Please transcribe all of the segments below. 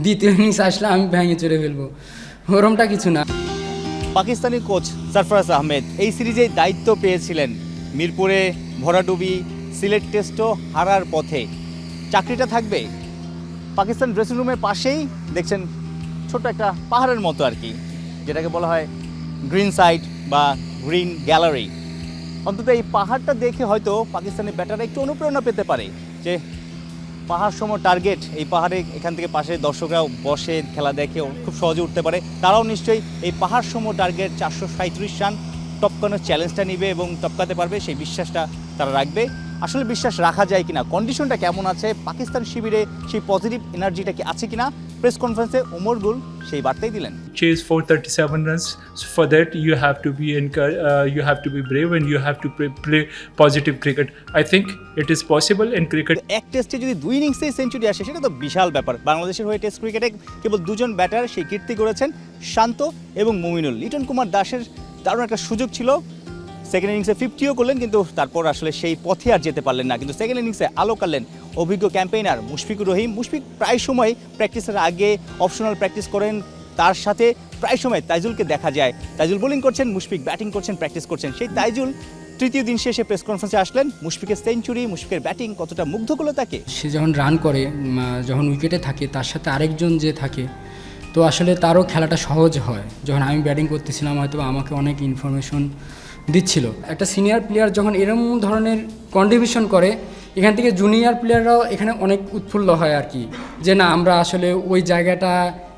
দ্বিতীয় ইনিংস আসলে আমি ভেঙে চড়ে ফেলবো, ওরমটা কিছু না। পাকিস্তানি কোচ সরফরাজ আহমেদ এই সিরিজে দায়িত্ব পেয়েছিলেন, মিরপুরে ভরাডুবি, সিলেট টেস্টও হারার পথে। চাকরিটা থাকবে পাকিস্তান ড্রেসিং রুমের পাশেই, দেখছেন ছোট্ট একটা পাহাড়ের মতো আর কি, যেটাকে বলা হয় গ্রিন সাইড বা গ্রিন গ্যালারি। অন্তত এই পাহাড়টা দেখে হয়তো পাকিস্তানি ব্যাটাররা একটু অনুপ্রেরণা পেতে পারে যে পাহাড় সম টার্গেট, এই পাহাড়ে এখান থেকে পাশে দর্শকরাও বসে খেলা দেখেও খুব সহজে উঠতে পারে, তারাও নিশ্চয়ই এই পাহাড় সম টার্গেট 437 রান টপকানোর চ্যালেঞ্জটা নিবে এবং টপকাতে পারবে, সেই বিশ্বাসটা তারা রাখবে। আসলে বিশ্বাস রাখা যায় কিনা, কন্ডিশনটা কেমন আছে, পাকিস্তান শিবিরে সেই পজিটিভ এনার্জিটা কি আছে কিনা, প্রেস কনফারেন্সে ওমর গুল সেই বার্তাই দিলেন। Chase 437 runs. So for that, you have to be brave and you have to play positive cricket. I think it is possible in cricket. এক টেস্টে যদি 2 ইনিংসেই সেঞ্চুরি আসে সেটা তো বিশাল ব্যাপার। বাংলাদেশের হয়ে টেস্ট ক্রিকেটে কেবল 2 জন ব্যাটার সেই কীর্তি করেছেন, শান্ত এবং মুমিনুল। লিটন কুমার দাসের দারুণ একটা সুযোগ ছিল, সেকেন্ড ইনিংসে 50ও করলেন, কিন্তু তারপর আসলে সেই পথে আর যেতে পারলেন না। কিন্তু সেকেন্ড ইনিংসে আলো কাড়লেন অভিজ্ঞ ক্যাম্পেইনার মুশফিকুর রহিম। মুশফিক প্রায় সময় প্র্যাকটিসের আগে অপশনাল প্র্যাকটিস করেন, তার সাথে প্রায় সময় তাইজুলকে দেখা যায়। তাইজুল বোলিং করছেন, মুশফিক ব্যাটিং করছেন, প্র্যাকটিস করছেন। সেই তাইজুল তৃতীয় দিন শেষে প্রেস কনফারেন্সে আসলেন। মুশফিকের সেঞ্চুরি, মুশফিকের ব্যাটিং কতটা মুগ্ধ করলো তাকে। সে যখন রান করে, যখন উইকেটে থাকে, তার সাথে আরেকজন যে থাকে, তো আসলে তারও খেলাটা সহজ হয়। যখন আমি ব্যাটিং করতেছিলাম হয়তো আমাকে অনেক ইনফরমেশন দিচ্ছিল। একটা সিনিয়র প্লেয়ার যখন এরকম ধরনের কন্ট্রিবিউশন করে, এখান থেকে জুনিয়র প্লেয়াররাও এখানে অনেক উৎফুল্ল হয় আর কি, যে না আমরা আসলে ওই জায়গাটা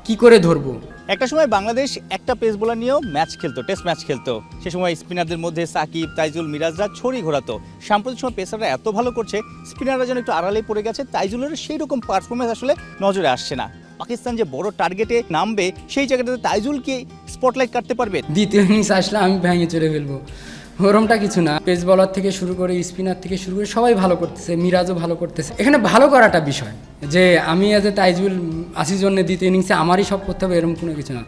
কি করে ধরবো। একটা সময় বাংলাদেশ একটা পেস বোলার নিয়েও ম্যাচ খেলতো, টেস্ট ম্যাচ খেলতো। সে সময় স্পিনারদের মধ্যে সাকিব, তাইজুল, মিরাজরা ছড়ি ঘোরাতো। সাম্প্রতিক সময় পেসাররা এত ভালো করছে, স্পিনাররা যেন একটু আড়ালে পড়ে গেছে। তাইজুলের সেই রকম পারফরমেন্স আসলে নজরে আসছে না। পাকিস্তান যে বড় টার্গেটে নামবে, সেই জায়গাটাতে তাইজুলকে স্পটলাইট কাটতে পারবে। দ্বিতীয় ইনিংস আসলে আমি ভেঙে চড়ে ফেলবো, ওরমটা কিছু না। পেস বলার থেকে শুরু করে, স্পিনার থেকে শুরু করে সবাই ভালো করতেছে, মিরাজও ভালো করতেছে। এখানে ভালো করাটা বিষয়, যে আমি এজ এ তাইজুল আসি জন্য দ্বিতীয় ইনিংসে আমারই সব করতে হবে এরকম কোনো কিছু না।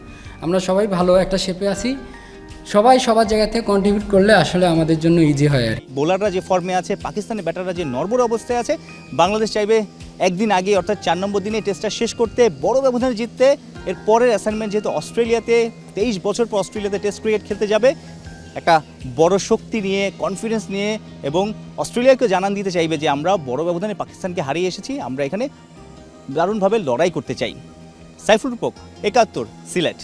আমরা সবাই ভালো একটা শেপে আছি, সবাই সবার জায়গা থেকে কন্ট্রিবিউট করলে আসলে আমাদের জন্য ইজি হয় আর। বোলাররা যে ফর্মে আছে, পাকিস্তানি ব্যাটাররা যে নড়বড়ে অবস্থায় আছে, বাংলাদেশ চাইবে একদিন আগে অর্থাৎ 4 নম্বর দিনে টেস্টটা শেষ করতে, বড় ব্যবধানে জিততে। এর পরের অ্যাসাইনমেন্ট যেহেতু অস্ট্রেলিয়াতে, 23 বছর পর অস্ট্রেলিয়াতে টেস্ট ক্রিকেট খেলতে যাবে, একটা বড় শক্তি নিয়ে, কনফিডেন্স নিয়ে, এবং অস্ট্রেলিয়াকে জানান দিতে চাইবে যে আমরা বড় ব্যবধানে পাকিস্তানকে হারিয়ে এসেছি, আমরা এখানে দারুণভাবে লড়াই করতে চাই। সাইফুল রূপক, 71, সিলেট।